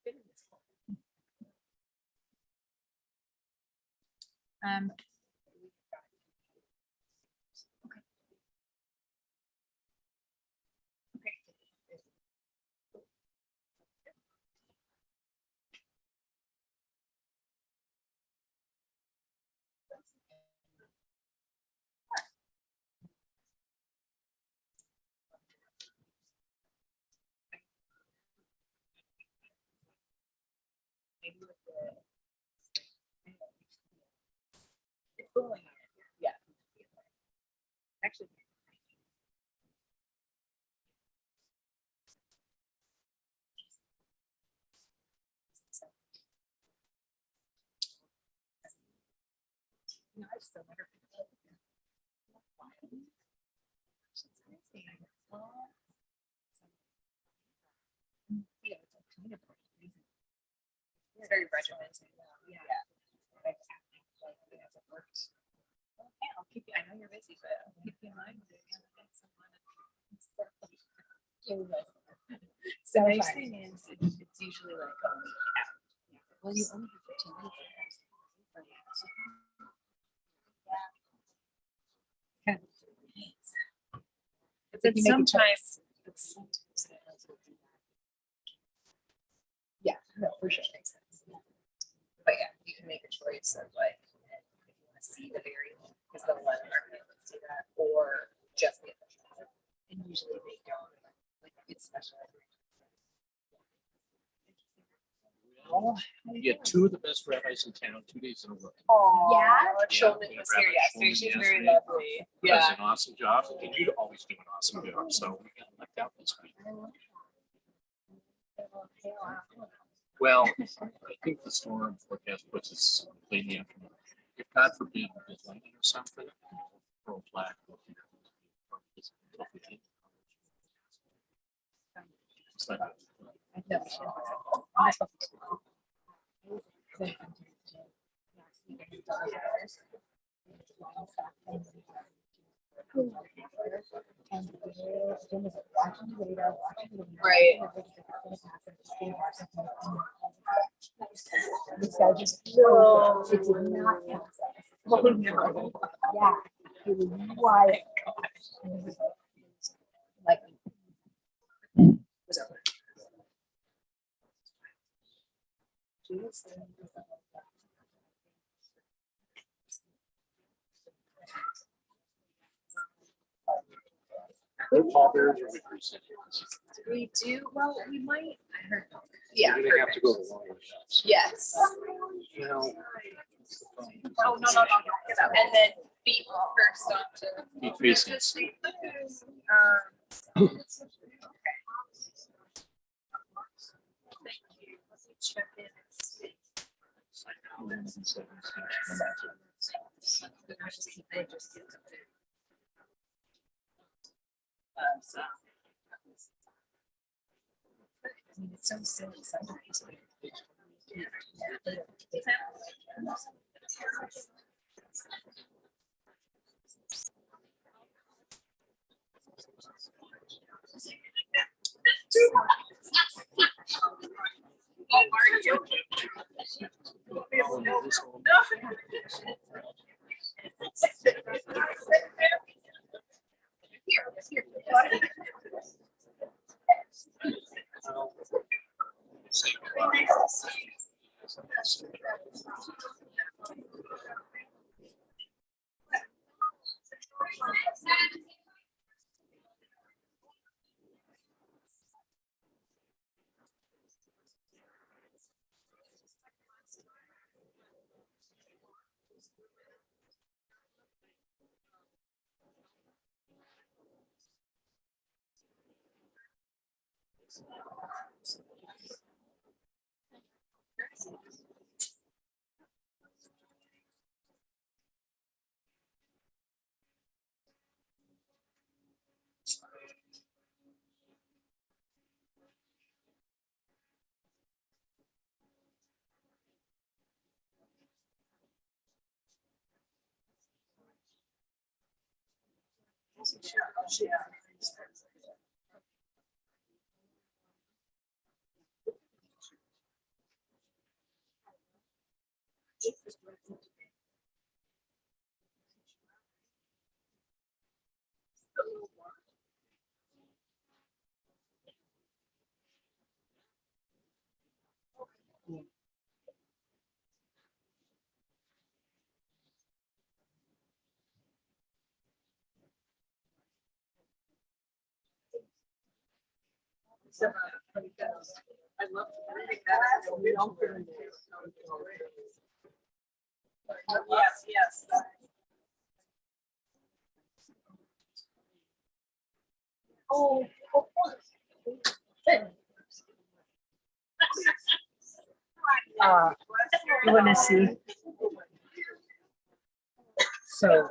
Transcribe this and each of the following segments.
been in this one. Maybe with the, it's going on. Yeah. Actually. No, I still never. It's very regimented. Yeah. Like, it worked. Okay, I'll keep you. I know you're busy, but I'll keep you in mind. So the nice thing is, it's usually like a week out. Well, you only have 15 minutes. Yeah. But then sometimes, yeah, no, for sure makes sense. But yeah, you can make a choice of like if you want to see the variant because they'll let everyone see that, or just the official. And usually they don't. Like it's special. You get two of the best rabbis in town 2 days in a row. Oh, yeah. Shulman was here yesterday. She's very lovely. Yeah. Does an awesome job. And you always do an awesome job. So we got left out this week. Well, I think the storm forecast puts us late in the afternoon. If God forbid there's lightning or something, throw a flag. It's like, Right. This guy just drove. It did not pass us. Oh no. Yeah. It was wild. Like we do. Well, we might. I heard. Yeah. you're gonna have to go to longer shots. Yes. You know, Oh no. And then feet first onto. Feet facing. Okay. Thank you. Let me check in and see. So, I mean, it's so silly sometimes. Oh, are you? Here. I love that. Yes, yes. Oh, of course. You want to see? So.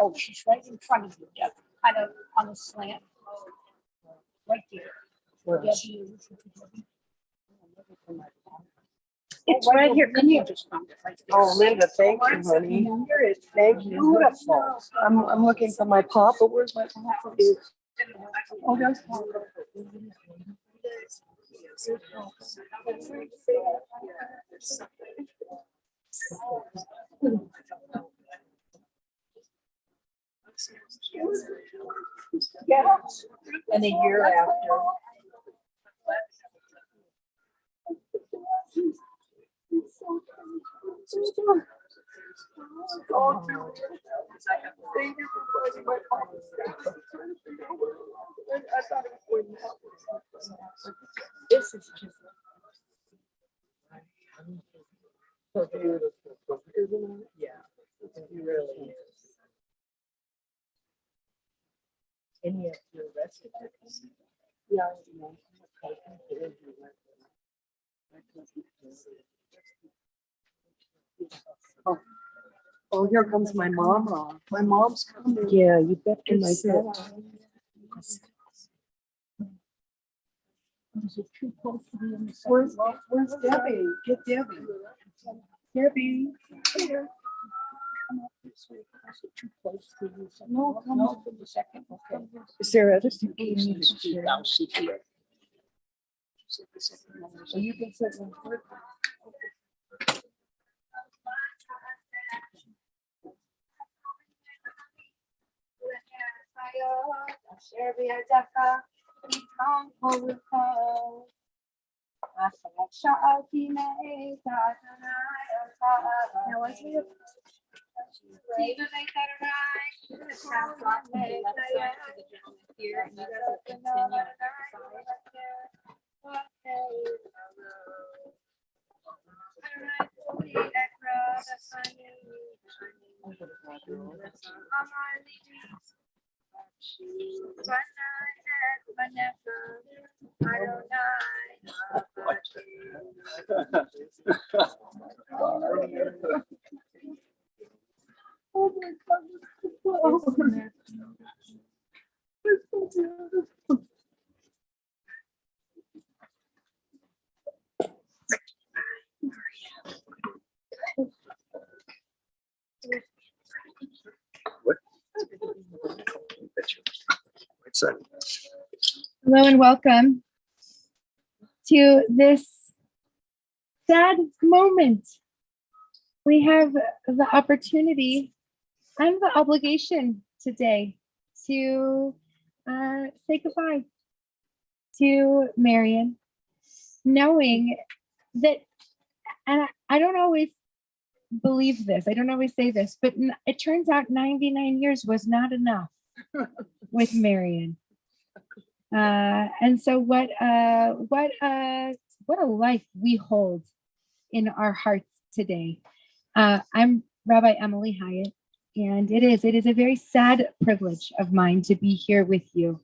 Oh, she's right in front of you, Deb, kind of on a slant. Right there. Debbie. It's right here. Come here. Oh, Linda, thank you, honey. Here it's beautiful. I'm looking for my pop, but where's my pop? Oh, there's pop. Yeah. And a year after. Thank you for finding my pop. I thought it was going to help. This is just. So beautiful, isn't it? Yeah, it really is. And yet the rest of it. Yeah, you know. Oh. Oh, here comes my mama. My mom's coming. Yeah, you better And my sit. dad. Is it too close to be in the Where's Debbie? Get Debbie. Debbie. Here. Come up this way. Is it too close to you? No, come up in the second. Okay. Is there other You need to sit down, sit here. So you can sit in front. Now, as we have Oh my God. It's so beautiful. Hello and welcome to this sad moment. We have the opportunity and the obligation today to say goodbye to Marion, knowing that, and I don't always believe this, I don't always say this, but it turns out 99 years was not enough with Marion. And so what a life we hold in our hearts today. I'm Rabbi Emily Hyatt, and it is a very sad privilege of mine to be here with you.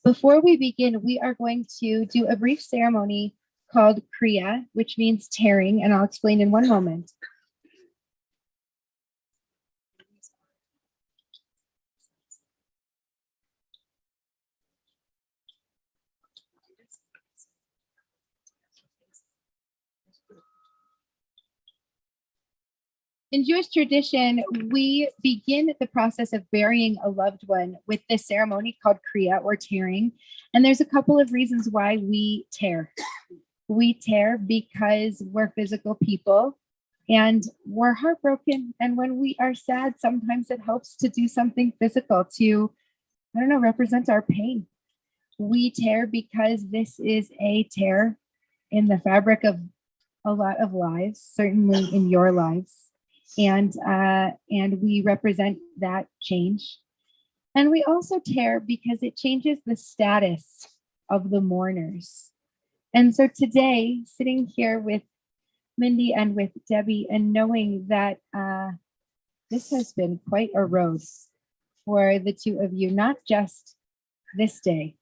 Before we begin, we are going to do a brief ceremony called Kriya, which means tearing, and I'll explain in one moment. In Jewish tradition, we begin the process of burying a loved one with this ceremony called kriya or tearing. And there's a couple of reasons why we tear. We tear because we're physical people and we're heartbroken. And when we are sad, sometimes it helps to do something physical to, I don't know, represent our pain. We tear because this is a tear in the fabric of a lot of lives, certainly in your lives. And we represent that change. And we also tear because it changes the status of the mourners. And so today, sitting here with Mindy and with Debbie, and knowing that this has been quite a road for the two of you, not just this day,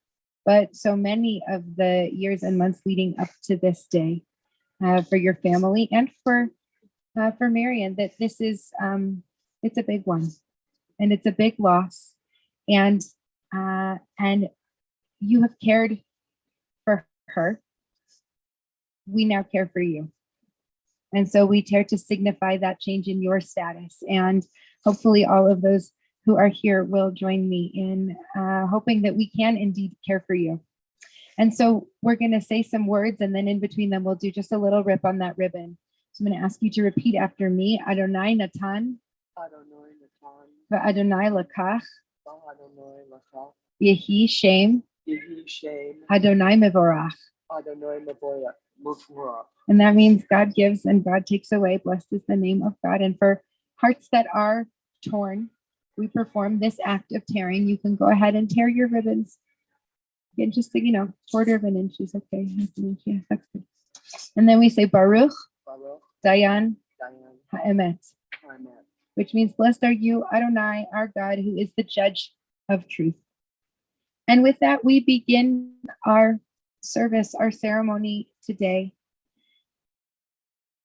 but so many of the years and months leading up to this day, for your family and for Marion, that this is it's a big one, and it's a big loss, and you have cared for her. We now care for you, and so we tear to signify that change in your status, and hopefully all of those who are here will join me in hoping that we can indeed care for you. And so we're going to say some words, and then in between them we'll do just a little rip on that ribbon. So I'm going to ask you to repeat after me. Adonai Natan, Adonai Natan, Adonai Lakach, Adonai Lakach, Yehi Shem, Yehi Shem, Adonai Mevorach. Adonai Mevorach. And that means God gives and God takes away. Blessed is the name of God. And for hearts that are torn, we perform this act of tearing. You can go ahead and tear your ribbons. And just, quarter of an inch is okay. Half an inch, yeah, that's good. And then we say Baruch, Baruch, Dayan, Dayan, Ha'emet, Amen. which means blessed are you, Adonai, our God, who is the judge of truth. And with that, we begin our service, our ceremony today.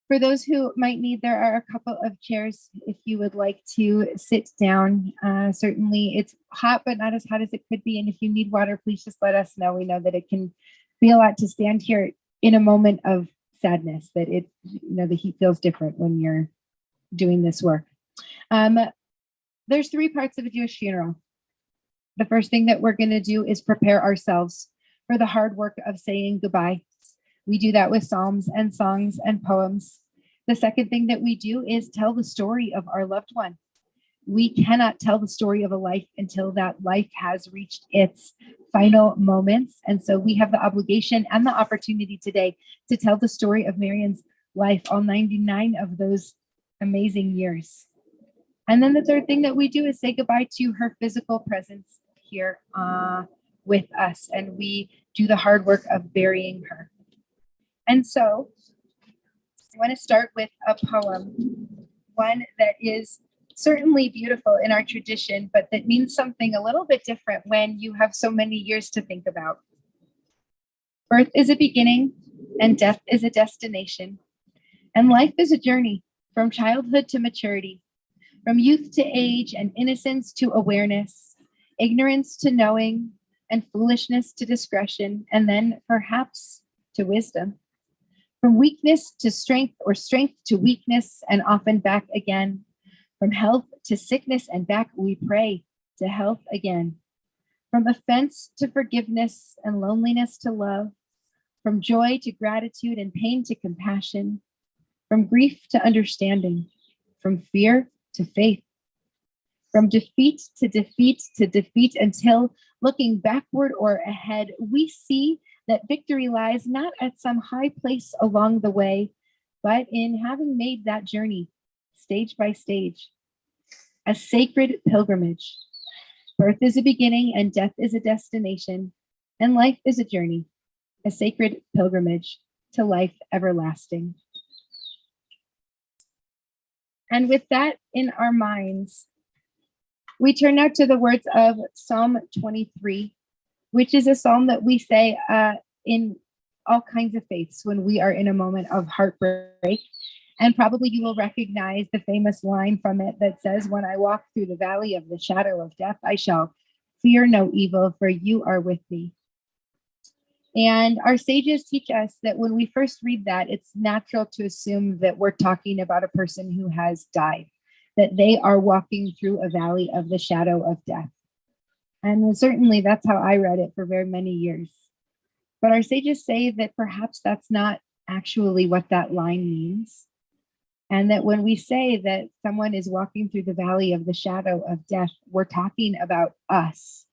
For those who might need, there are a couple of chairs if you would like to sit down. Certainly it's hot, but not as hot as it could be. And if you need water, please just let us know. We know that it can be a lot to stand here in a moment of sadness, that the heat feels different when you're doing this work. There's three parts of a Jewish funeral. The first thing that we're going to do is prepare ourselves for the hard work of saying goodbye. We do that with psalms and songs and poems. The second thing that we do is tell the story of our loved one. We cannot tell the story of a life until that life has reached its final moments. And so we have the obligation and the opportunity today to tell the story of Marion's life, all 99 of those amazing years. And then the third thing that we do is say goodbye to her physical presence here with us. And we do the hard work of burying her. And so I want to start with a poem, one that is certainly beautiful in our tradition, but that means something a little bit different when you have so many years to think about. Birth is a beginning, and death is a destination. And life is a journey from childhood to maturity, from youth to age and innocence to awareness, ignorance to knowing, and foolishness to discretion, and then perhaps to wisdom. From weakness to strength, or strength to weakness, and often back again. From health to sickness and back, we pray to health again. From offense to forgiveness and loneliness to love. From joy to gratitude and pain to compassion. From grief to understanding. From fear to faith. From defeat to defeat to defeat, until looking backward or ahead, we see that victory lies not at some high place along the way, but in having made that journey stage by stage, a sacred pilgrimage. Birth is a beginning and death is a destination, and life is a journey, a sacred pilgrimage to life everlasting. And with that in our minds, we turn now to the words of Psalm 23, which is a psalm that we say in all kinds of faiths when we are in a moment of heartbreak. And probably you will recognize the famous line from it that says, "When I walk through the valley of the shadow of death, I shall fear no evil, for you are with me." And our sages teach us that when we first read that, it's natural to assume that we're talking about a person who has died, that they are walking through a valley of the shadow of death. And certainly that's how I read it for very many years. But our sages say that perhaps that's not actually what that line means. And that when we say that someone is walking through the valley of the shadow of death, we're talking about us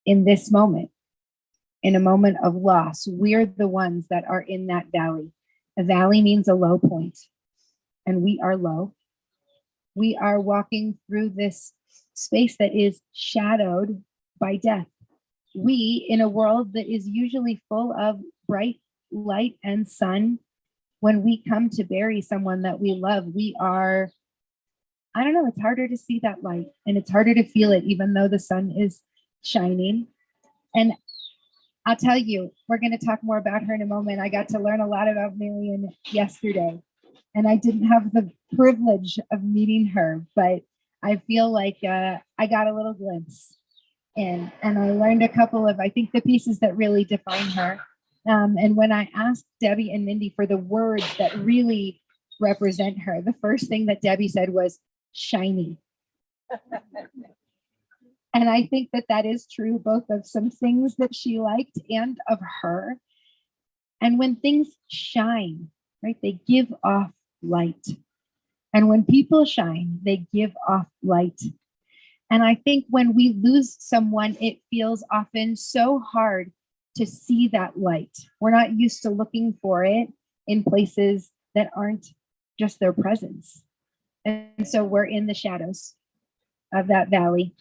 in this moment, in a moment of loss. We're the ones that are in that valley. A valley means a low point, and we are low. We are walking through this space that is shadowed by death. We, in a world that is usually full of bright light and sun, when we come to bury someone that we love, we are, I don't know, it's harder to see that light and it's harder to feel it, even though the sun is shining. And I'll tell you, we're going to talk more about her in a moment. I got to learn a lot about Marion yesterday, and I didn't have the privilege of meeting her, but I feel like I got a little glimpse. And I learned a couple of, I think, the pieces that really define her. And when I asked Debbie and Mindy for the words that really represent her, the first thing that Debbie said was shiny. And I think that that is true, both of some things that she liked and of her. And when things shine, right, they give off light. And when people shine, they give off light. And I think when we lose someone, it feels often so hard to see that light. We're not used to looking for it in places that aren't just their presence. And so we're in the shadows of that valley.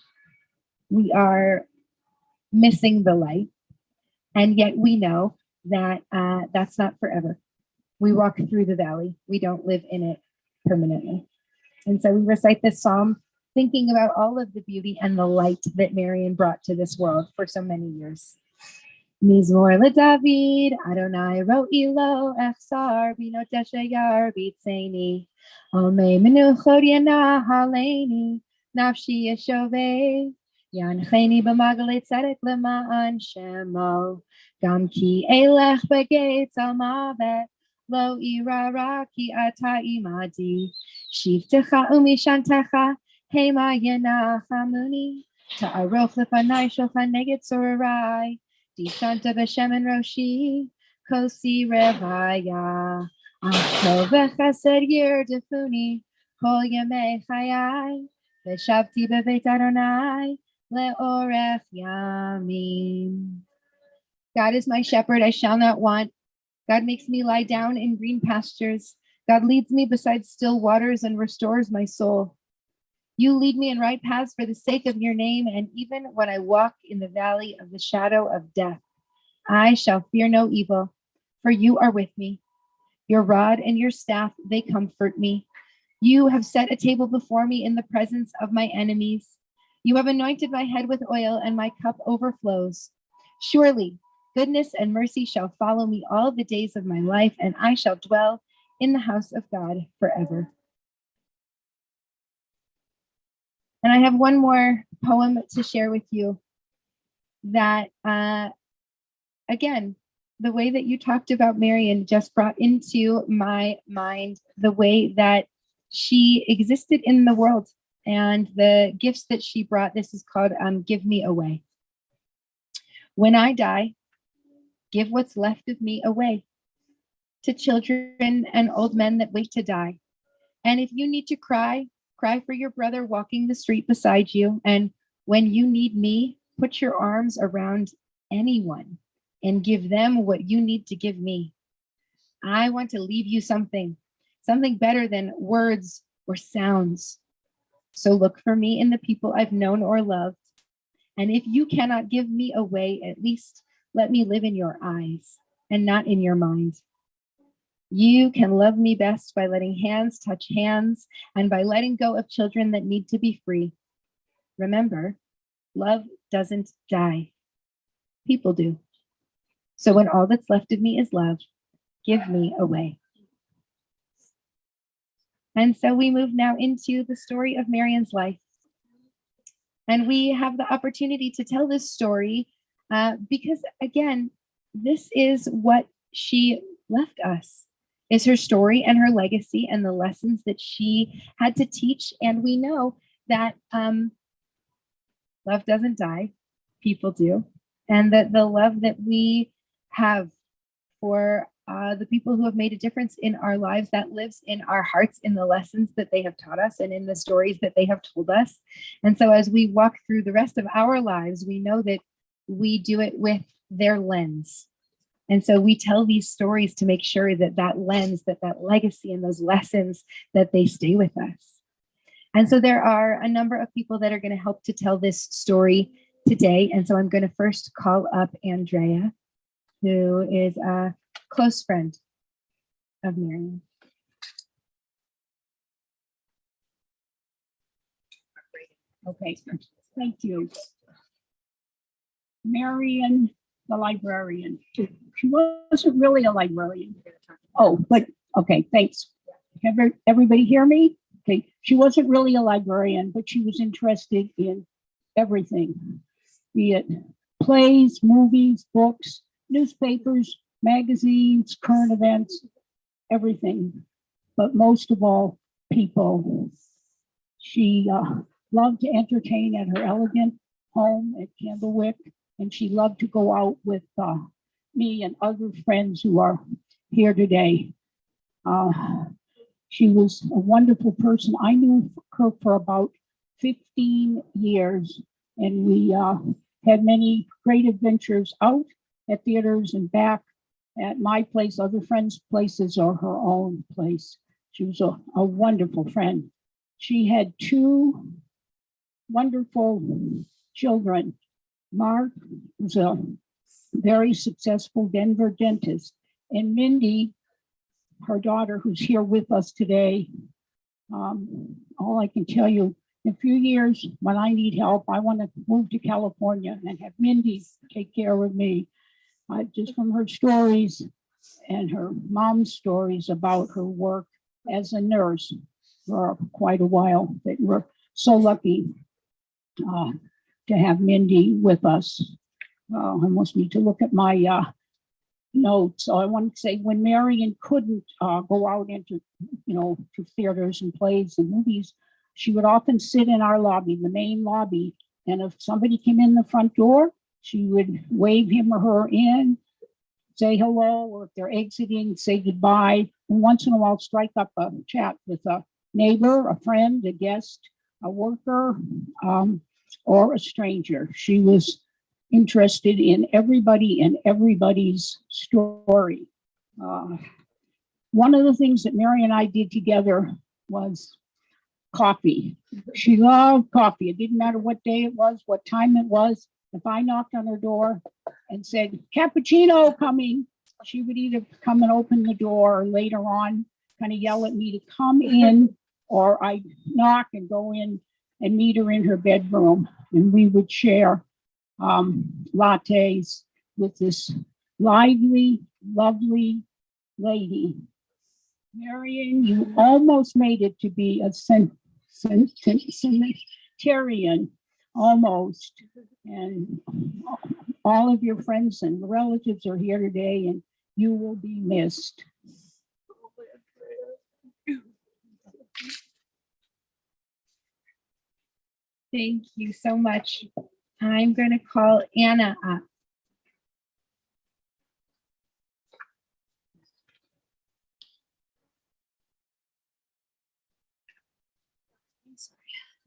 We are missing the light. And yet we know that that's not forever. We walk through the valley. We don't live in it permanently. And so we recite this psalm thinking about all of the beauty and the light that Marion brought to this world for so many years. Mizmor LeDavid, Adonai ro'i lo echsar bino teshayar bitzeni. Almei menuchot yana haleni, nafshi yeshoveh. Yancheni b'magalei tzedek lema'an shemo. Gam ki elech b'gates al mavet, lo irara ki ata imadi. Shivtecha umishantecha, hema yenachamuni. Ta'aroch lefanai shulchan neged sorarai. Dishanta b'shem and roshi, kosi revaya. Achto v'chesed yirdefuni, kol yemei chayai. V'shavti b'veit Adonai, le'orech yamim. God is my shepherd, I shall not want. God makes me lie down in green pastures. God leads me beside still waters and restores my soul. You lead me in right paths for the sake of your name, and even when I walk in the valley of the shadow of death, I shall fear no evil, for you are with me. Your rod and your staff, they comfort me. You have set a table before me in the presence of my enemies. You have anointed my head with oil, and my cup overflows. Surely, goodness and mercy shall follow me all the days of my life, and I shall dwell in the house of God forever. And I have one more poem to share with you that, again, the way that you talked about Marion just brought into my mind the way that she existed in the world and the gifts that she brought. This is called Give Me Away. When I die, give what's left of me away to children and old men that wait to die. And if you need to cry, cry for your brother walking the street beside you. And when you need me, put your arms around anyone and give them what you need to give me. I want to leave you something better than words or sounds. So look for me in the people I've known or loved. And if you cannot give me away, at least let me live in your eyes and not in your mind. You can love me best by letting hands touch hands and by letting go of children that need to be free. Remember, love doesn't die. People do. So when all that's left of me is love, give me away. And so we move now into the story of Marion's life. And we have the opportunity to tell this story because, again, this is what she left us, is her story and her legacy and the lessons that she had to teach. And we know that love doesn't die, people do. And that the love that we have for the people who have made a difference in our lives, that lives in our hearts, in the lessons that they have taught us and in the stories that they have told us. And so as we walk through the rest of our lives, we know that we do it with their lens. And so we tell these stories to make sure that that lens, that legacy and those lessons, that they stay with us. And so there are a number of people that are going to help to tell this story today. And so I'm going to first call up Andrea, who is a close friend of Marion. Okay, thank you. Marion, the librarian. She wasn't really a librarian. Oh, but okay, thanks. Everybody hear me? Okay, she wasn't really a librarian, but she was interested in everything, be it plays, movies, books, newspapers, magazines, current events, everything. But most of all, people. She loved to entertain at her elegant home at Candlewick, and she loved to go out with me and other friends who are here today. She was a wonderful person. I knew her for about 15 years, and we had many great adventures out at theaters and back at my place, other friends' places, or her own place. She was a wonderful friend. She had two wonderful children. Mark was a very successful Denver dentist, and Mindy, her daughter, who's here with us today. All I can tell you, in a few years, when I need help, I want to move to California and have Mindy take care of me. Just from her stories and her mom's stories about her work as a nurse for quite a while, that we're so lucky to have Mindy with us. I almost need to look at my notes. So I want to say, when Marion couldn't go out into, to theaters and plays and movies, she would often sit in our lobby, the main lobby. And if somebody came in the front door, she would wave him or her in, say hello, or if they're exiting, say goodbye. And once in a while, strike up a chat with a neighbor, a friend, a guest, a worker, or a stranger. She was interested in everybody and everybody's story. One of the things that Mary and I did together was coffee. She loved coffee. It didn't matter what day it was, what time it was. If I knocked on her door and said, "Cappuccino coming," she would either come and open the door, or later on kind of yell at me to come in, or I'd knock and go in and meet her in her bedroom. And we would share lattes with this lively, lovely lady. Marion, you almost made it to be a Sanitarian, almost. And all of your friends and relatives are here today, and you will be missed. Thank you so much. I'm going to call Anna up.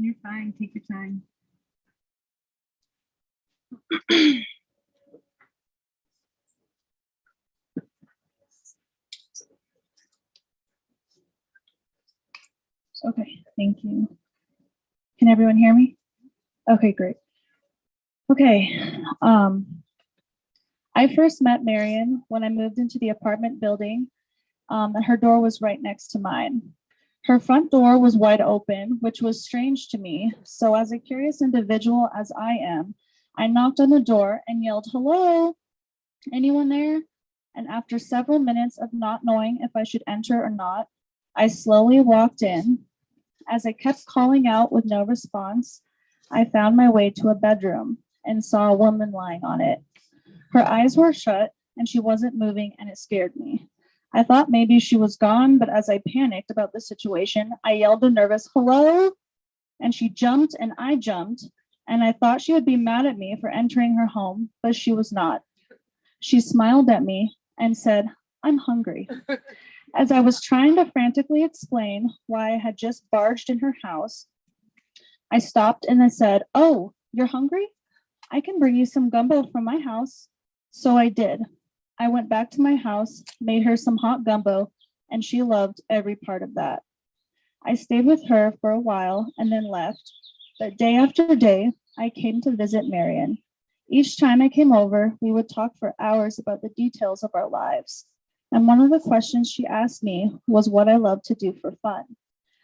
You're fine. Take your time. Okay, thank you. Can everyone hear me? Okay, great. Okay, I first met Marion when I moved into the apartment building, and her door was right next to mine. Her front door was wide open, which was strange to me. So as a curious individual as I am, I knocked on the door and yelled, "Hello, anyone there?" And after several minutes of not knowing if I should enter or not, I slowly walked in. As I kept calling out with no response, I found my way to a bedroom and saw a woman lying on it. Her eyes were shut and she wasn't moving, and it scared me. I thought maybe she was gone, but as I panicked about the situation, I yelled a nervous hello, and she jumped and I jumped, and I thought she would be mad at me for entering her home, but she was not. She smiled at me and said, "I'm hungry." As I was trying to frantically explain why I had just barged in her house, I stopped and I said, "Oh, you're hungry? I can bring you some gumbo from my house." So I did. I went back to my house, made her some hot gumbo, and she loved every part of that. I stayed with her for a while and then left. But day after day, I came to visit Marion. Each time I came over, we would talk for hours about the details of our lives. And one of the questions she asked me was what I love to do for fun.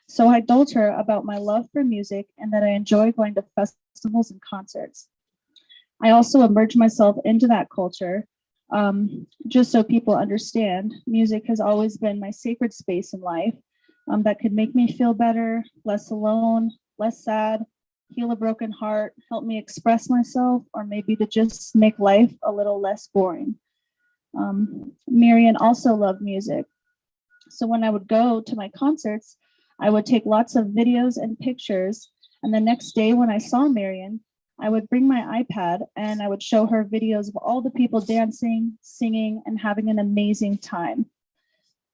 So I told her about my love for music and that I enjoy going to festivals and concerts. I also immersed myself into that culture. Just so people understand, music has always been my sacred space in life that could make me feel better, less alone, less sad, heal a broken heart, help me express myself, or maybe to just make life a little less boring. Marion also loved music. So when I would go to my concerts, I would take lots of videos and pictures. And the next day when I saw Marion, I would bring my iPad and I would show her videos of all the people dancing, singing, and having an amazing time.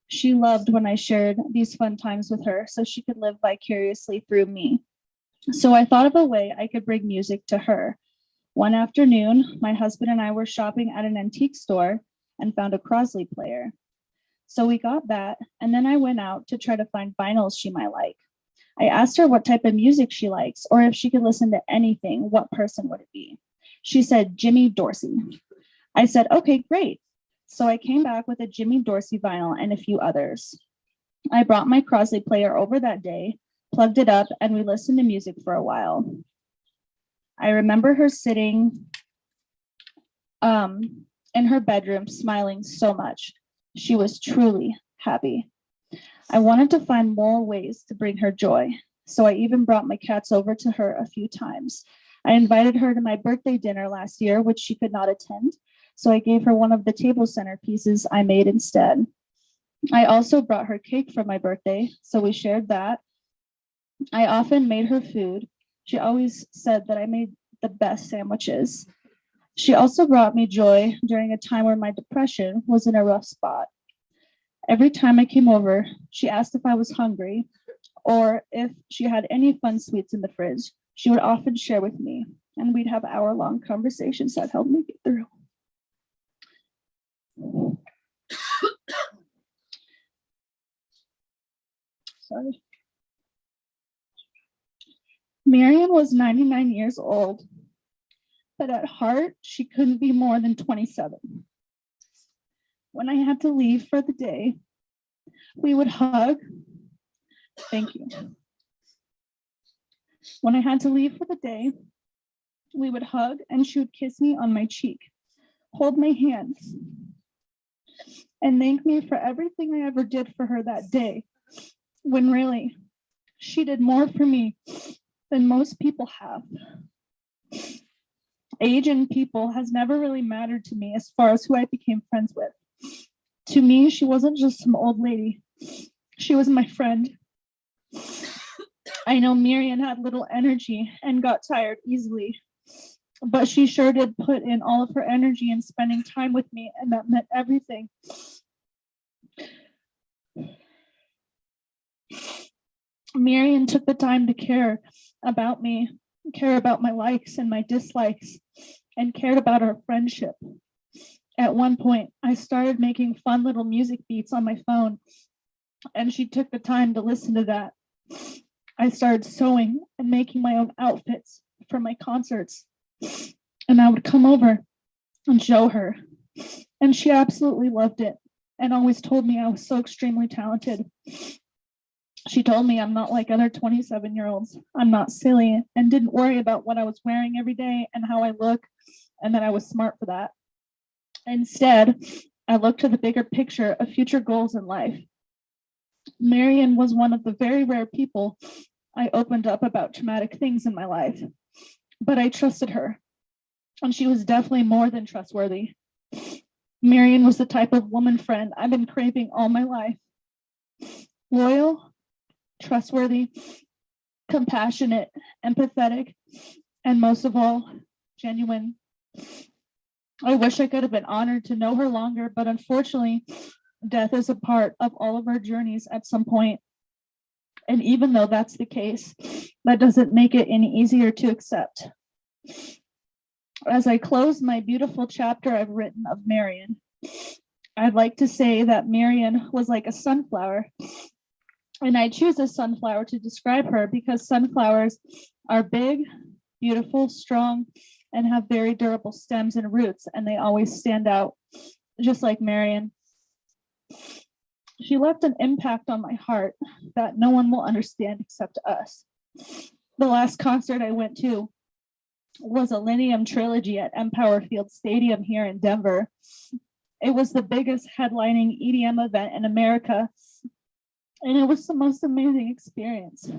She loved when I shared these fun times with her so she could live vicariously through me. So I thought of a way I could bring music to her. One afternoon, my husband and I were shopping at an antique store and found a Crosley player. So we got that, and then I went out to try to find vinyls she might like. I asked her what type of music she likes, or if she could listen to anything, what person would it be? She said, Jimmy Dorsey. I said, okay, great. So I came back with a Jimmy Dorsey vinyl and a few others. I brought my Crosley player over that day, plugged it up, and we listened to music for a while. I remember her sitting in her bedroom, smiling so much. She was truly happy. I wanted to find more ways to bring her joy, so I even brought my cats over to her a few times. I invited her to my birthday dinner last year, which she could not attend, so I gave her one of the table centerpieces I made instead. I also brought her cake for my birthday, so we shared that. I often made her food. She always said that I made the best sandwiches. She also brought me joy during a time where my depression was in a rough spot. Every time I came over, she asked if I was hungry or if she had any fun sweets in the fridge. She would often share with me, and we'd have hour-long conversations that helped me get through. Sorry. Marion was 99 years old, but at heart, she couldn't be more than 27. When I had to leave for the day, we would hug. Thank you. When I had to leave for the day, we would hug and she would kiss me on my cheek, hold my hand, and thank me for everything I ever did for her that day, when really, she did more for me than most people have. Age and people has never really mattered to me as far as who I became friends with. To me, she wasn't just some old lady. She was my friend. I know Marion had little energy and got tired easily, but she sure did put in all of her energy in spending time with me, and that meant everything. Marion took the time to care about me, care about my likes and my dislikes, and cared about our friendship. At one point, I started making fun little music beats on my phone, and she took the time to listen to that. I started sewing and making my own outfits for my concerts, and I would come over and show her, and she absolutely loved it and always told me I was so extremely talented. She told me I'm not like other 27-year-olds. I'm not silly and didn't worry about what I was wearing every day and how I look, and that I was smart for that. Instead, I looked to the bigger picture of future goals in life. Marion was one of the very rare people I opened up about traumatic things in my life, but I trusted her, and she was definitely more than trustworthy. Marion was the type of woman friend I've been craving all my life. Loyal, trustworthy, compassionate, empathetic, and most of all, genuine. I wish I could have been honored to know her longer, but unfortunately, death is a part of all of our journeys at some point. And even though that's the case, that doesn't make it any easier to accept. As I close my beautiful chapter I've written of Marion, I'd like to say that Marion was like a sunflower. And I choose a sunflower to describe her because sunflowers are big, beautiful, strong, and have very durable stems and roots, and they always stand out, just like Marion. She left an impact on my heart that no one will understand except us. The last concert I went to was a Lineum trilogy at Empower Field Stadium here in Denver. It was the biggest headlining EDM event in America, and it was the most amazing experience.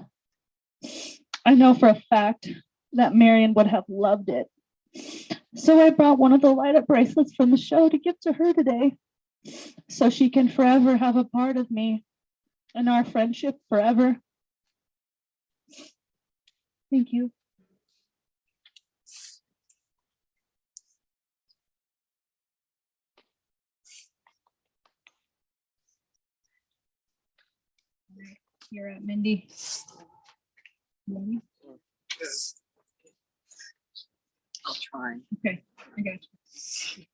I know for a fact that Marion would have loved it. So I brought one of the light up bracelets from the show to give to her today, so she can forever have a part of me and our friendship forever. Thank you. You're at Mindy. Mindy? I'll try. Okay, I got you.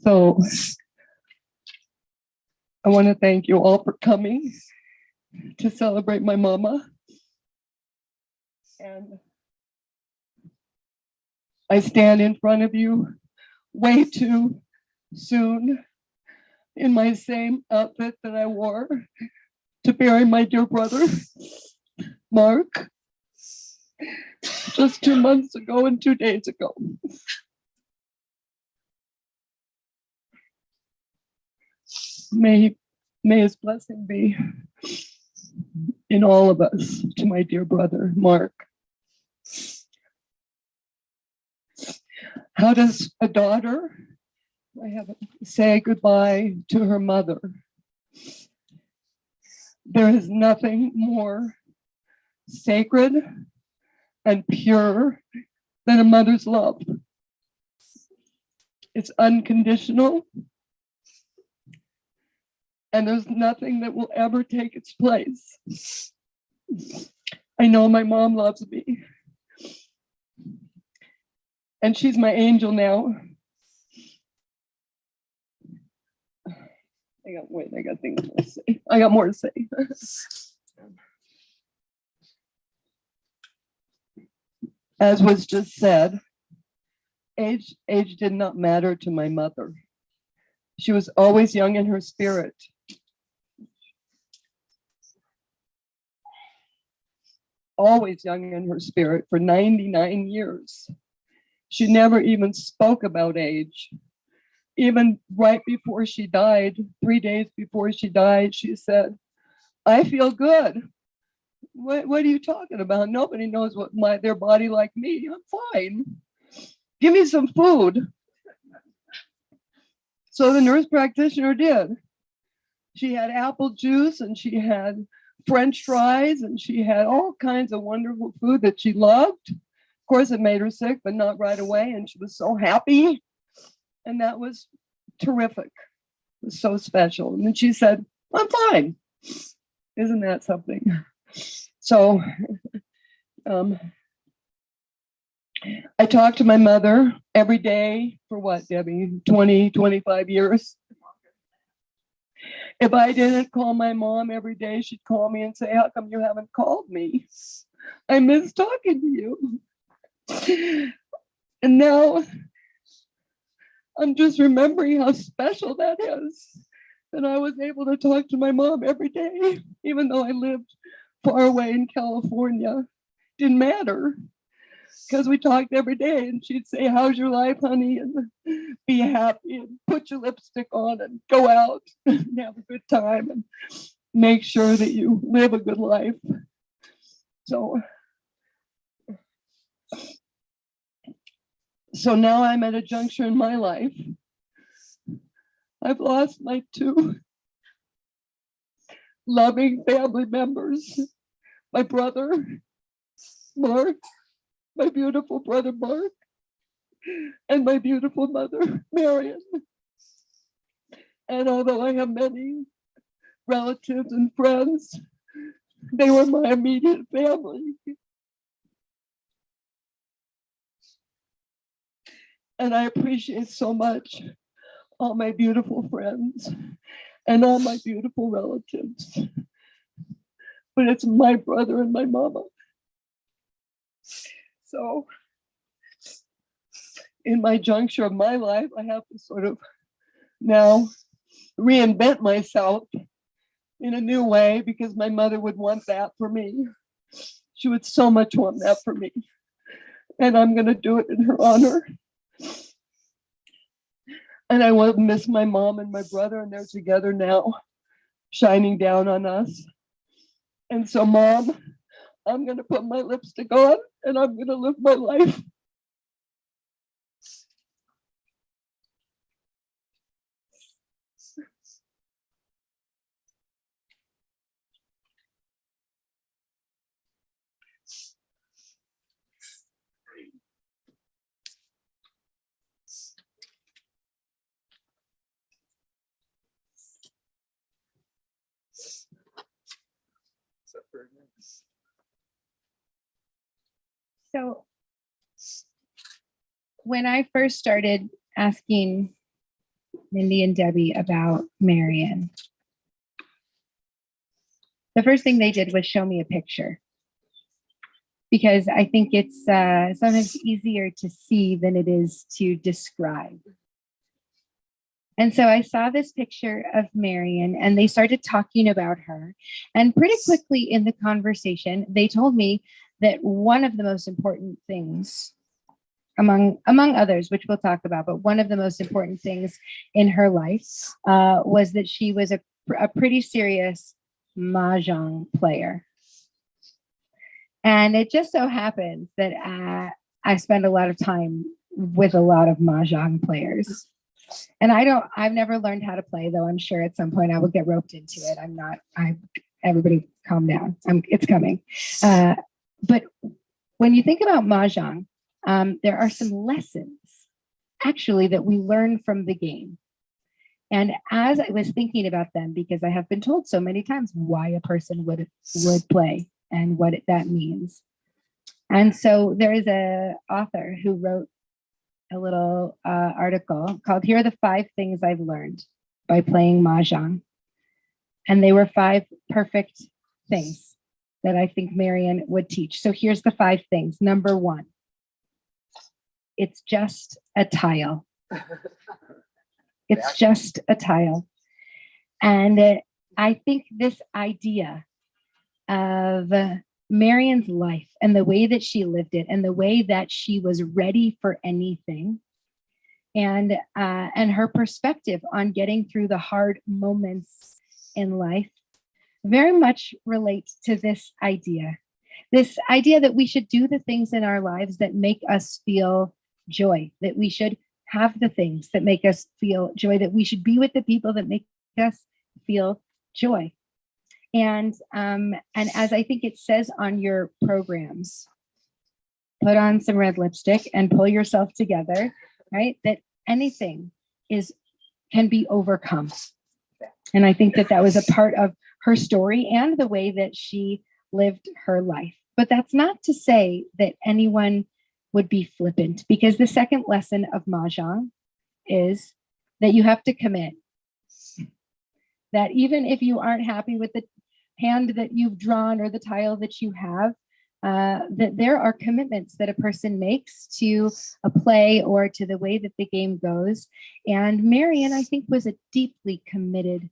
So I want to thank you all for coming to celebrate my mama. And I stand in front of you way too soon in my same outfit that I wore to bury my dear brother, Mark, just 2 months ago and 2 days ago. May his blessing be in all of us, to my dear brother, Mark. How does a daughter say goodbye to her mother? There is nothing more sacred and pure than a mother's love. It's unconditional, and there's nothing that will ever take its place. I know my mom loves me, and she's my angel now. I got things to say. I got more to say. As was just said, age did not matter to my mother. She was always young in her spirit. Always young in her spirit for 99 years. She never even spoke about age. Even right before she died, 3 days before she died, she said, "I feel good." What are you talking about? Nobody knows what their body like me. I'm fine. Give me some food. So the nurse practitioner did. She had apple juice and she had French fries and she had all kinds of wonderful food that she loved. Of course, it made her sick, but not right away. And she was so happy. And that was terrific. It was so special. And then she said, "I'm fine." Isn't that something? So I talked to my mother every day for what, Debbie, 20, 25 years. If I didn't call my mom every day, she'd call me and say, "How come you haven't called me? I miss talking to you." And now I'm just remembering how special that is, that I was able to talk to my mom every day, even though I lived far away in California. Didn't matter. because we talked every day, and she'd say, "How's your life, honey?" and be happy and put your lipstick on and go out and have a good time and make sure that you live a good life. So now I'm at a juncture in my life. I've lost my two loving family members, my brother, Mark, my beautiful brother, Mark, and my beautiful mother, Marion. And although I have many relatives and friends, they were my immediate family. And I appreciate so much all my beautiful friends and all my beautiful relatives. But it's my brother and my mama. So in my juncture of my life, I have to sort of now reinvent myself in a new way, because my mother would want that for me. She would so much want that for me. And I'm going to do it in her honor. And I will miss my mom and my brother, and they're together now, shining down on us. And so, Mom, I'm going to put my lipstick on and I'm going to live my life. So when I first started asking Mindy and Debbie about Marion, the first thing they did was show me a picture, because I think it's sometimes easier to see than it is to describe. And so I saw this picture of Marion, and they started talking about her. And pretty quickly in the conversation, they told me that one of the most important things, among others, which we'll talk about, but one of the most important things in her life was that she was a pretty serious mahjong player. And it just so happens that I spend a lot of time with a lot of mahjong players. And I've never learned how to play, though I'm sure at some point I will get roped into it. Everybody calm down. It's coming. But when you think about mahjong, there are some lessons actually that we learn from the game. And as I was thinking about them, because I have been told so many times why a person would play and what that means. And so there is an author who wrote a little article called "Here are the 5 things I've learned by playing mahjong." And they were 5 perfect things that I think Marion would teach. So here's the 5 things. Number 1, it's just a tile. It's just a tile. And I think this idea of Marion's life and the way that she lived it and the way that she was ready for anything, and her perspective on getting through the hard moments in life very much relates to this idea that we should do the things in our lives that make us feel joy, that we should have the things that make us feel joy, that we should be with the people that make us feel joy. And as I think it says on your programs, put on some red lipstick and pull yourself together, right? That anything can be overcome. And I think that was a part of her story and the way that she lived her life. But that's not to say that anyone would be flippant, because the second lesson of mahjong is that you have to commit. That even if you aren't happy with the hand that you've drawn or the tile that you have, that there are commitments that a person makes to a play or to the way that the game goes. And Marion, I think, was a deeply committed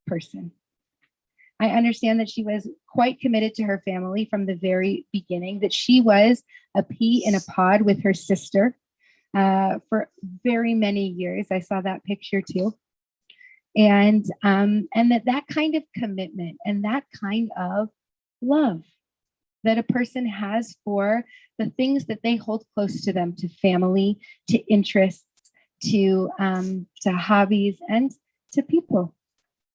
person. I understand that she was quite committed to her family from the very beginning, that she was a pea in a pod with her sister for very many years. I saw that picture too. And that kind of commitment and that kind of love that a person has for the things that they hold close to them, to family, to interests, to hobbies, and to people.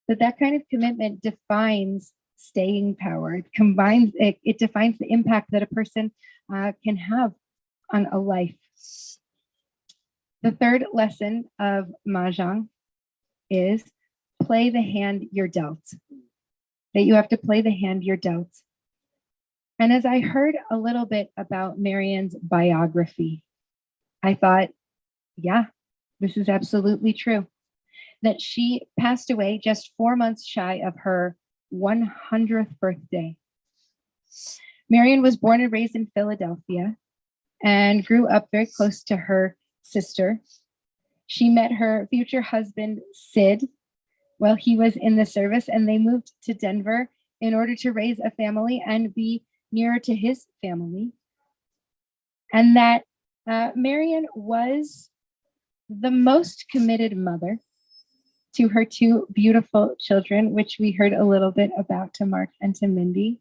That kind of commitment defines staying power. It defines the impact that a person can have on a life. The third lesson of Mahjong is play the hand you're dealt. That you have to play the hand you're dealt. And as I heard a little bit about Marion's biography, I thought, yeah, this is absolutely true. That she passed away just 4 months shy of her 100th birthday. Marion was born and raised in Philadelphia and grew up very close to her sister. She met her future husband, Sid, while he was in the service, and they moved to Denver in order to raise a family and be nearer to his family. And that Marion was the most committed mother to her two beautiful children, which we heard a little bit about, to Mark and to Mindy.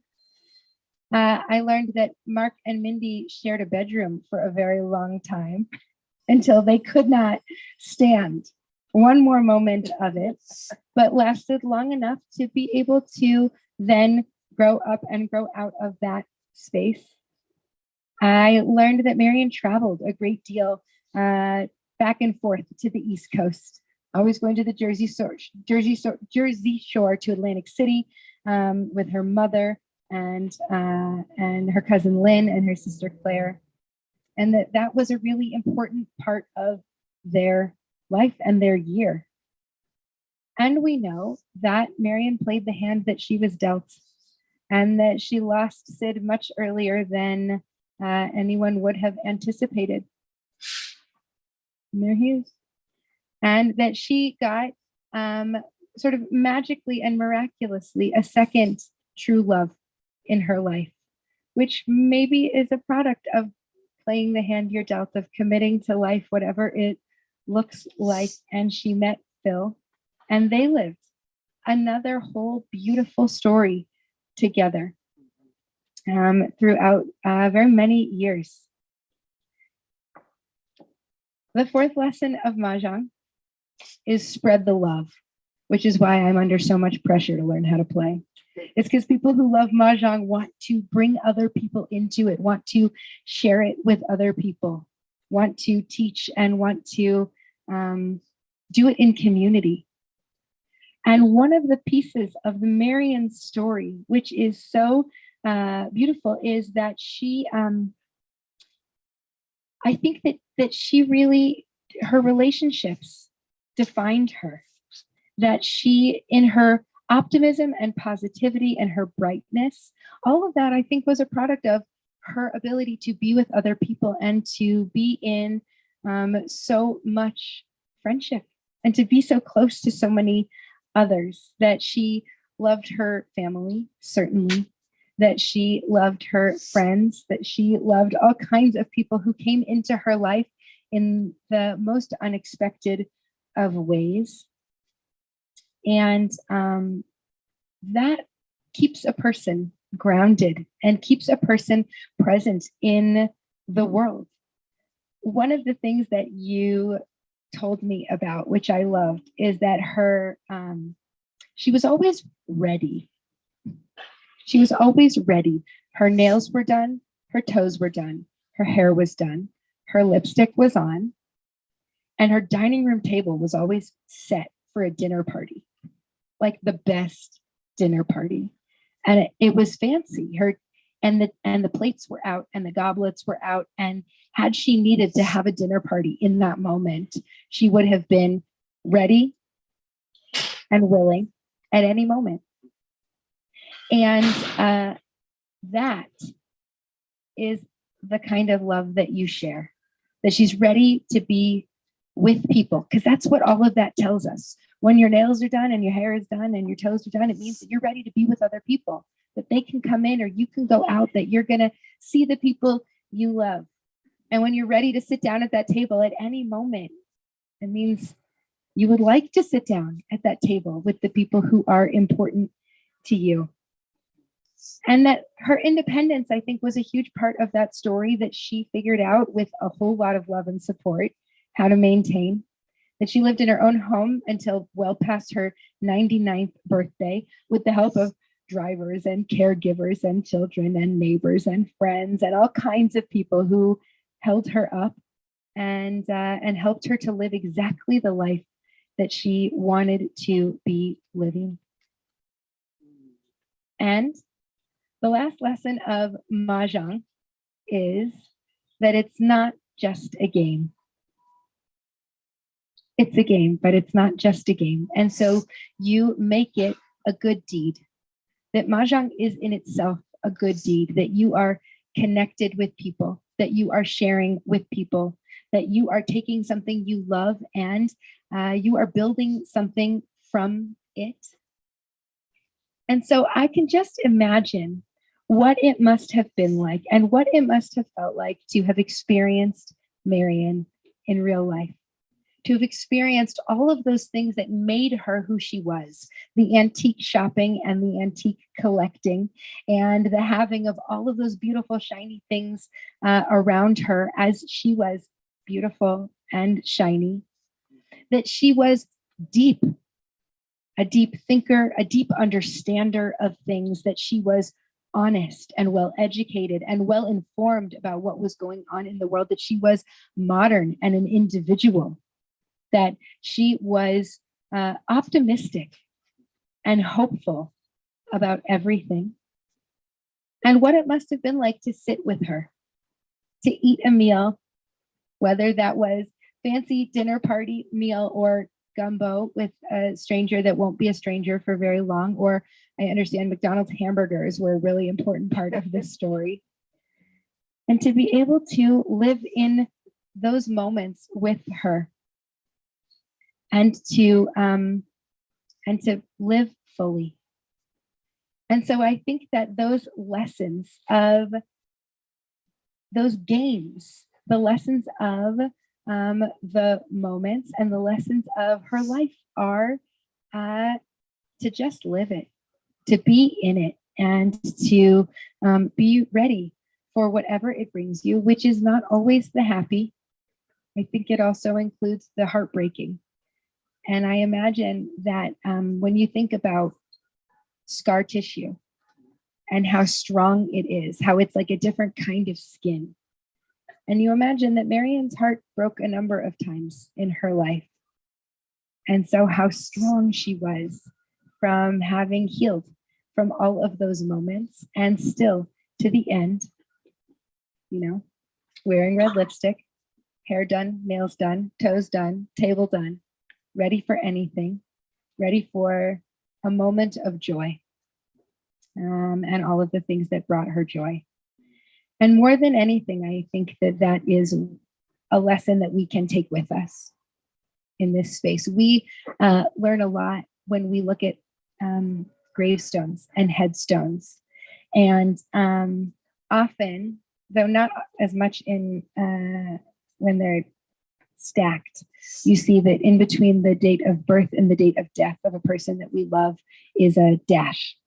I learned that Mark and Mindy shared a bedroom for a very long time until they could not stand one more moment of it, but lasted long enough to be able to then grow up and grow out of that space. I learned that Marion traveled a great deal back and forth to the East Coast, always going to the Jersey Shore to Atlantic City with her mother and her cousin Lynn and her sister Claire. And that was a really important part of their life and their year. And we know that Marion played the hand that she was dealt, and that she lost Sid much earlier than anyone would have anticipated. And there he is. And that she got sort of magically and miraculously a second true love in her life, which maybe is a product of playing the hand you're dealt, of committing to life, whatever it looks like. And she met Phil, and they lived another whole beautiful story together throughout very many years. The fourth lesson of Mahjong is spread the love, which is why I'm under so much pressure to learn how to play. It's because people who love Mahjong want to bring other people into it, want to share it with other people, want to teach and want to do it in community. And one of the pieces of the Marion story, which is so beautiful, is that she, I think that she really, her relationships defined her. That she, in her optimism and positivity and her brightness, all of that, I think, was a product of her ability to be with other people and to be in so much friendship and to be so close to so many others. That she loved her family, certainly, that she loved her friends, that she loved all kinds of people who came into her life in the most unexpected of ways. And that keeps a person grounded and keeps a person present in the world. One of the things that you told me about, which I loved, is that she was always ready. She was always ready. Her nails were done, her toes were done, her hair was done, her lipstick was on, and her dining room table was always set for a dinner party, like the best dinner party. And it was fancy. And the plates were out and the goblets were out. And had she needed to have a dinner party in that moment, she would have been ready and willing at any moment. And that is the kind of love that you share, that she's ready to be with people, because that's what all of that tells us. When your nails are done and your hair is done and your toes are done, it means that you're ready to be with other people, that they can come in or you can go out, that you're going to see the people you love. And when you're ready to sit down at that table at any moment, it means you would like to sit down at that table with the people who are important to you. And that her independence, I think, was a huge part of that story that she figured out with a whole lot of love and support, how to maintain. That she lived in her own home until well past her 99th birthday with the help of drivers and caregivers and children and neighbors and friends and all kinds of people who held her up and helped her to live exactly the life that she wanted to be living. And the last lesson of Mahjong is that it's not just a game. It's a game, but it's not just a game. And so you make it a good deed. That Mahjong is in itself a good deed, that you are connected with people, that you are sharing with people, that you are taking something you love and you are building something from it. And so I can just imagine what it must have been like and what it must have felt like to have experienced Marion in real life, to have experienced all of those things that made her who she was, the antique shopping and the antique collecting and the having of all of those beautiful shiny things around her as she was beautiful and shiny, that she was deep, a deep thinker, a deep understander of things, that she was honest and well educated and well informed about what was going on in the world, that she was modern and an individual, that she was optimistic and hopeful about everything. And what it must have been like to sit with her, to eat a meal, whether that was fancy dinner party meal or gumbo with a stranger that won't be a stranger for very long, or I understand McDonald's hamburgers were a really important part of this story. And to be able to live in those moments with her and to live fully. And so I think that those lessons of those games, the lessons of the moments and the lessons of her life are to just live it, to be in it, and to be ready for whatever it brings you, which is not always the happy. I think it also includes the heartbreaking. And I imagine that when you think about scar tissue and how strong it is, how it's like a different kind of skin. And you imagine that Marion's heart broke a number of times in her life. And so how strong she was from having healed from all of those moments and still to the end, you know, wearing red lipstick, hair done, nails done, toes done, table done, ready for anything, ready for a moment of joy, and all of the things that brought her joy. And more than anything, I think that that is a lesson that we can take with us in this space. We learn a lot when we look at gravestones and headstones. And often, though not as much in when they're stacked, you see that in between the date of birth and the date of death of a person that we love is a dash.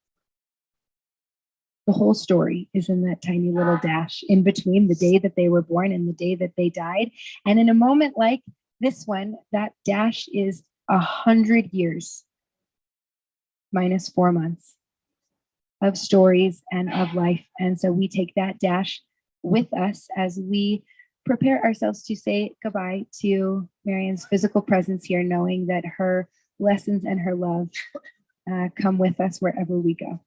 The whole story is in that tiny little dash in between the day that they were born and the day that they died. And in a moment like this one, that dash is 100 years minus 4 months of stories and of life. And so we take that dash with us as we prepare ourselves to say goodbye to Marion's physical presence here, knowing that her lessons and her love come with us wherever we go.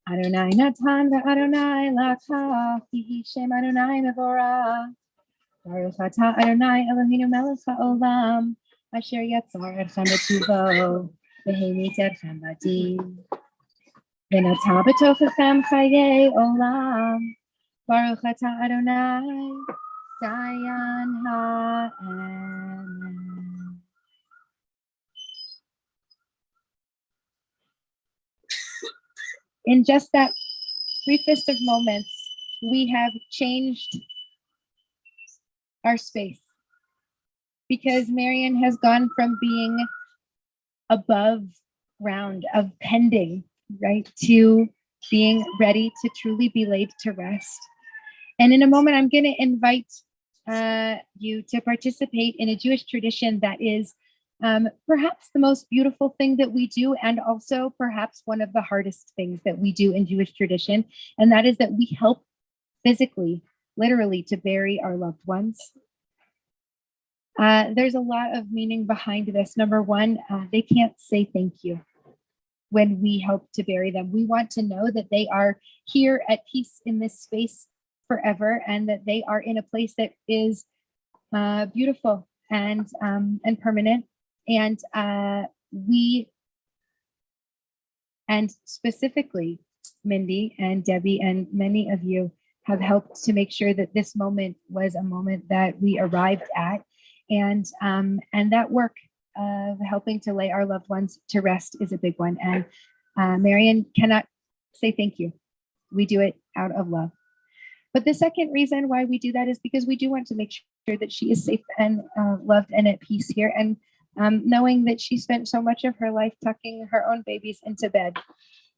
Adonai Natan Adonai Lakafi Shem Adonai Mevorah Baruch atah Adonai Eloheinu melech haolam, asher yatzar etchem b'tuvo, v'heinit etchem b'din. V'natah b'tochechem chayei olam. Baruch atah Adonai, Dayan ha'emen. In just that briefest of moments, we have changed our space because Marion has gone from being above ground, of pending, right, to being ready to truly be laid to rest. And in a moment, I'm going to invite you to participate in a Jewish tradition that is perhaps the most beautiful thing that we do, and also perhaps one of the hardest things that we do in Jewish tradition. And that is that we help physically, literally, to bury our loved ones. There's a lot of meaning behind this. Number one, they can't say thank you when we help to bury them. We want to know that they are here at peace in this space forever, and that they are in a place that is beautiful and permanent. And specifically, Mindy and Debbie and many of you have helped to make sure that this moment was a moment that we arrived at, and that work of helping to lay our loved ones to rest is a big one. And Marion cannot say thank you. We do it out of love. But the second reason why we do that is because we do want to make sure that she is safe and loved and at peace here. And knowing that she spent so much of her life tucking her own babies into bed,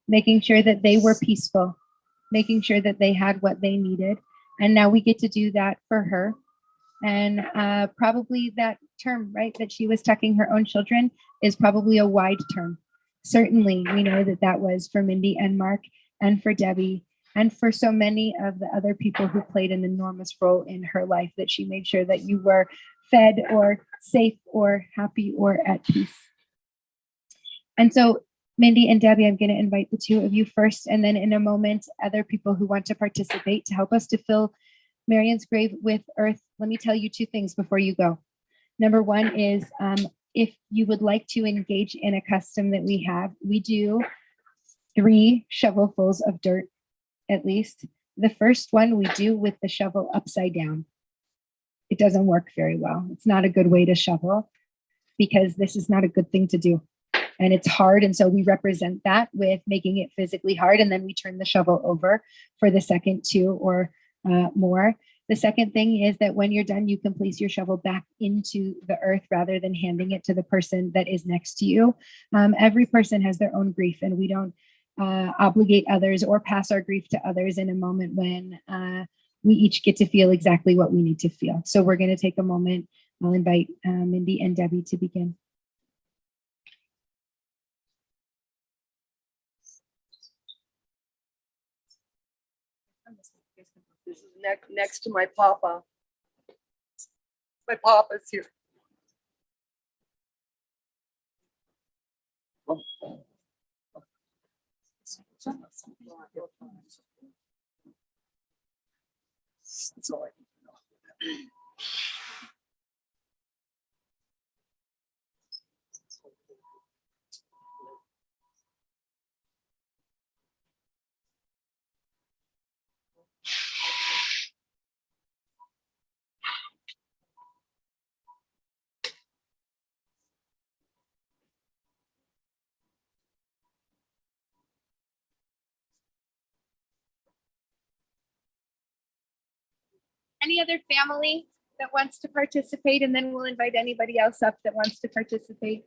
making sure that they were peaceful, making sure that they had what they needed. And now we get to do that for her. And probably that term, right, that she was tucking her own children is probably a wide term. Certainly, we know that that was for Mindy and Mark and for Debbie and for so many of the other people who played an enormous role in her life, that she made sure that you were fed or safe or happy or at peace. And so, Mindy and Debbie, I'm going to invite the two of you first, and then in a moment, other people who want to participate to help us to fill Marion's grave with earth. Let me tell you two things before you go. Number one is if you would like to engage in a custom that we have, we do 3 shovelfuls of dirt, at least. The first one we do with the shovel upside down. It doesn't work very well. It's not a good way to shovel because this is not a good thing to do. And it's hard. And so we represent that with making it physically hard. And then we turn the shovel over for the second 2 or more. The second thing is that when you're done, you can place your shovel back into the earth rather than handing it to the person that is next to you. Every person has their own grief, and we don't obligate others or pass our grief to others in a moment when we each get to feel exactly what we need to feel. So we're going to take a moment. I'll invite Mindy and Debbie to begin. This is next to my papa. My papa's here. That's all I need to know. Any other family that wants to participate, and then we'll invite anybody else up that wants to participate.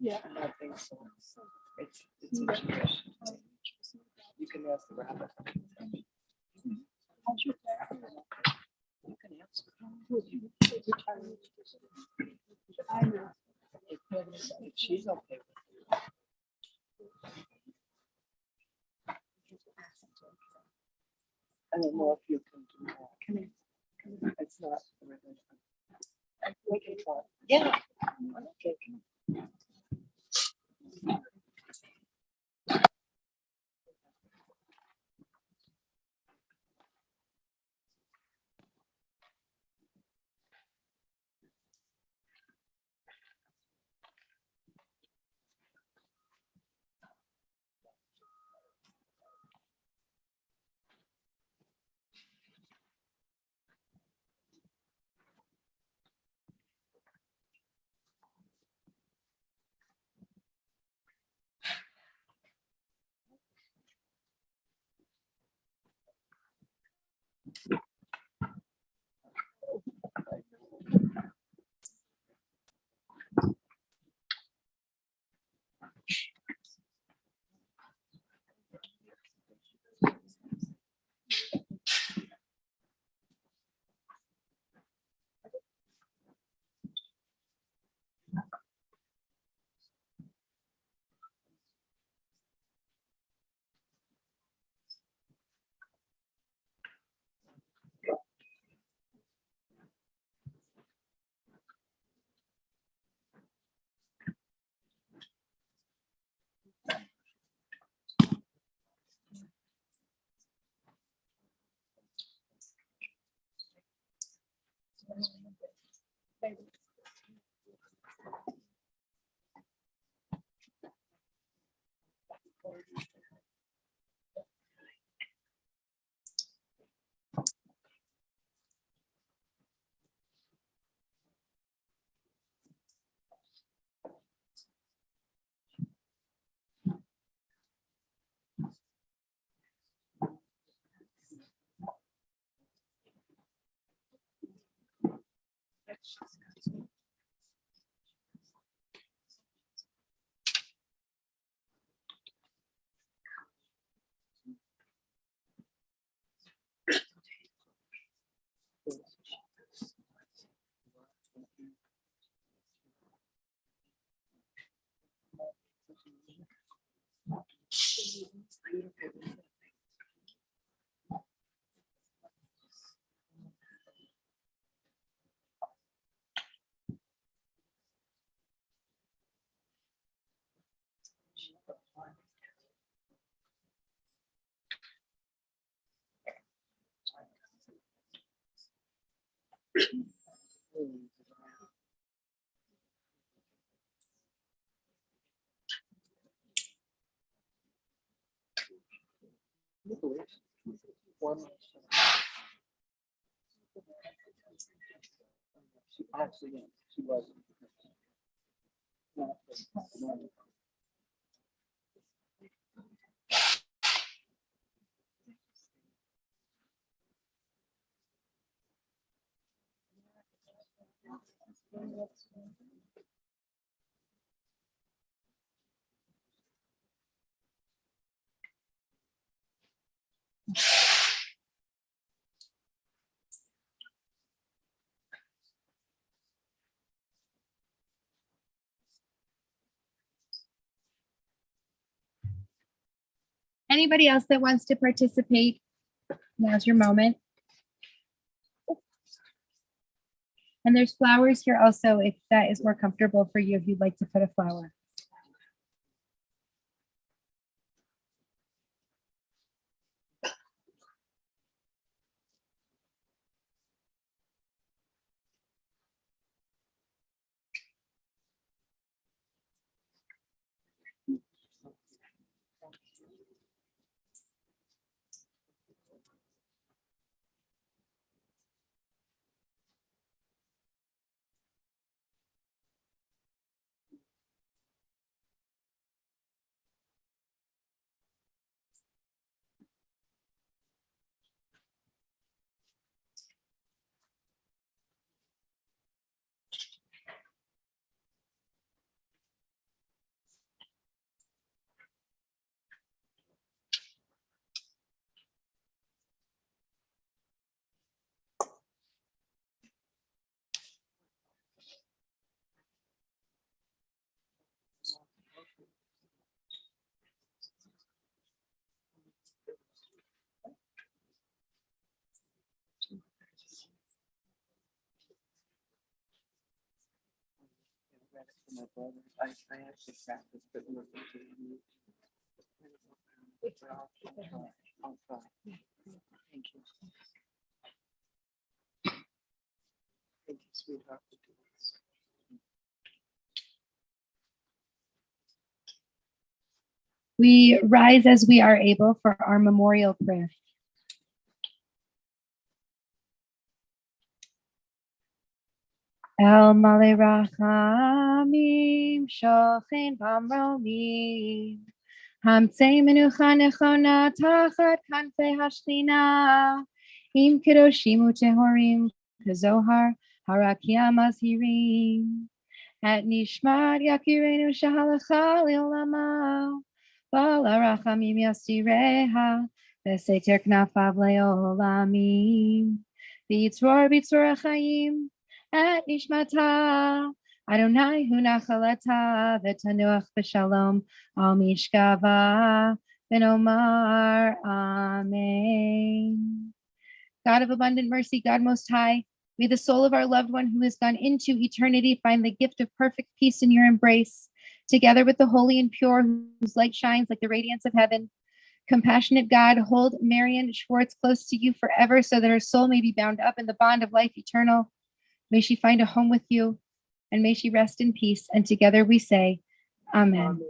Yeah. I think so. It's interesting. You can ask the rabbit. You can ask. I know. If she's okay. I don't know if you can do that. Come in. It's not. We can try. Yeah. Okay. Actually, yeah, she wasn't. Anybody else that wants to participate? Now's your moment. And there's flowers here also, if that is more comfortable for you, if you'd like to put a flower. My brother, I actually practiced it and listened to you. I'll try. Thank you. Thank you, sweetheart. We rise as we are able for our memorial prayer. El Male Rachamim Shochen Bamromim Hamtzei Menucha Nechona Tachat Kanfei Hashchina Im Kedoshim Utehorim Kazohar Harakia Mazhirim At Nishmat Yakirenu Shahalacha Leolama Bala Rachamim Yasireha Beseter Knafav Leolamim Bitzror Achayim At Nishmata Adonai hu nachalata v'tanuach b'shalom al mishkava v'nomar amen. God of abundant mercy, God most high, may the soul of our loved one who has gone into eternity find the gift of perfect peace in your embrace, together with the holy and pure whose light shines like the radiance of heaven. Compassionate God, hold Marion Schwartz close to you forever so that her soul may be bound up in the bond of life eternal. May she find a home with you, and may she rest in peace. And together we say, Amen.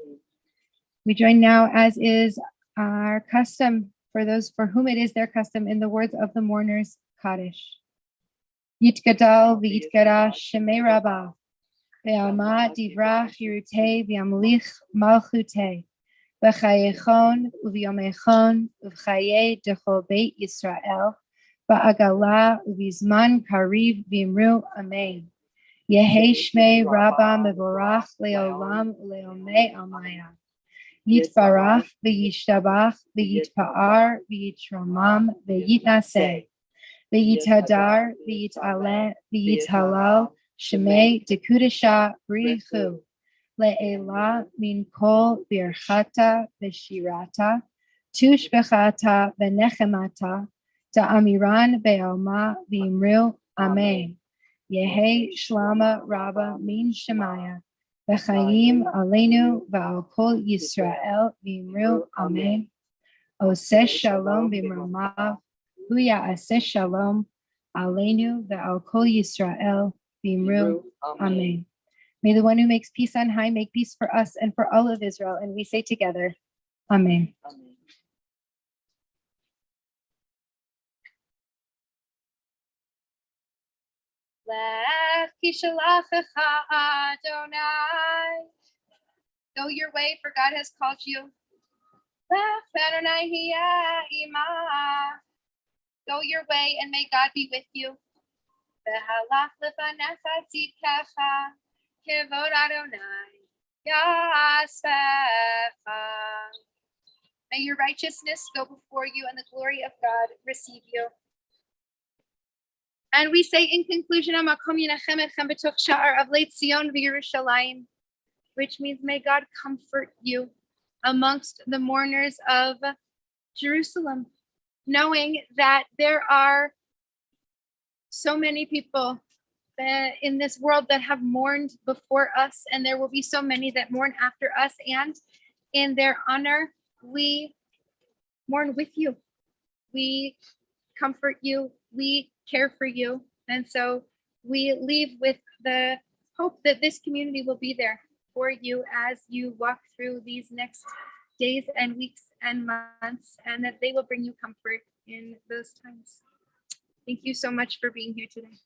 We join now, as is our custom, for those for whom it is their custom, in the words of the mourners, Kaddish. Yitgadal v'yitgadash shemei Rabbah, ve'alma divrach yirutei v'yamlich malchutei, v'chayechon u'v'yomechon u'v'chayei dechol beit Yisrael, v'agala u'v'zman kariv v'imru amen. Yehi shmei Rabbah mevorach leolam uleomei amaya. Yitbarach v'yishtabach v'yitpa'ar v'yitromam v'yitnaseh. V'yithadar v'yitaleh v'yithalal shemei dekudesha brichu. Le'ela min kol birchata v'shirata tushbechata v'nechemata ta'amiran be'alma v'imru amen. Yehi shlama Rabba min shemaya v'chayim aleinu v'al kol Yisrael v'imru amen. Oseh shalom v'imromav hu ya'aseh shalom aleinu v'al kol Yisrael v'imru amen. May the one who makes peace on high make peace for us and for all of Israel. And we say together, Amen. Lech kishalachcha Adonai. Go your way, for God has called you. Lech Adonai hiya imah. Go your way, and may God be with you. V'halach lefanecha tzidkecha, kevod Adonai yaspecha. May your righteousness go before you, and the glory of God receive you. And we say in conclusion, Amakom Yinachem Etchem B'toch Sha'ar Avlei Tzion V'Yerushalayim, which means may God comfort you amongst the mourners of Jerusalem, knowing that there are so many people in this world that have mourned before us, and there will be so many that mourn after us. And in their honor, we mourn with you. We comfort you. We care for you. And so we leave with the hope that this community will be there for you as you walk through these next days and weeks and months, and that they will bring you comfort in those times. Thank you so much for being here today.